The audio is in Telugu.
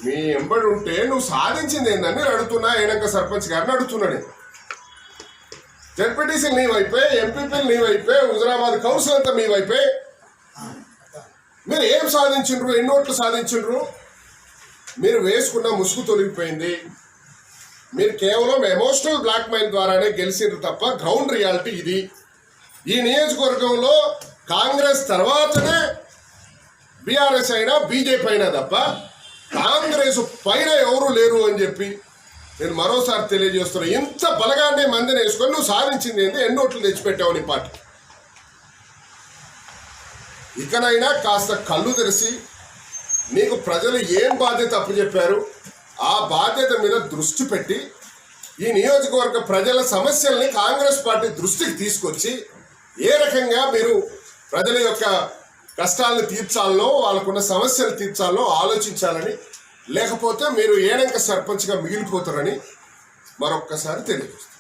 మీ ఎంబడి ఉంటే నువ్వు సాధించింది ఏందని అడుగుతున్నా. ఏనంక సర్పంచ్ గారిని అడుగుతున్నాను. జెడ్పీటీసీ నీ వైపే, ఎంపీపీలు నీ వైపే, హుజరాబాద్ కౌన్సిల్ అంతా మీ వైపే. మీరు ఏం సాధించిండ్రు? ఎన్ని ఓట్లు సాధించిండ్రు? మీరు వేసుకున్న ముసుగు తొలగిపోయింది. మీరు కేవలం ఎమోషనల్ బ్లాక్మెయిల్ ద్వారానే గెలిచిండ్రు తప్ప గ్రౌండ్ రియాలిటీ ఇది. ఈ నియోజకవర్గంలో కాంగ్రెస్ తర్వాతనే బీఆర్ఎస్ అయినా బీజేపీ అయినా తప్ప కాంగ్రెస్ పైన ఎవరు లేరు అని చెప్పి నేను మరోసారి తెలియజేస్తున్నా. ఇంత బలగాన్ని మందిని వేసుకొని నువ్వు సాధించింది ఏంటి? ఎన్ని ఓట్లు తెచ్చిపెట్టావు నీ పార్టీ? ఇకనైనా కాస్త కళ్ళు తెరిచి నీకు ప్రజలు ఏం బాధ్యత అప్పచెప్పారు ఆ బాధ్యత మీద దృష్టి పెట్టి ఈ నియోజకవర్గ ప్రజల సమస్యల్ని కాంగ్రెస్ పార్టీ దృష్టికి తీసుకొచ్చి ఏ రకంగా మీరు ప్రజల యొక్క కష్టాలను తీర్చాలనో, వాళ్ళకున్న సమస్యలు తీర్చాలనో ఆలోచించాలని, లేకపోతే మీరు ఏనంక సర్పంచ్గా మిగిలిపోతారని మరొక్కసారి తెలియజేస్తారు.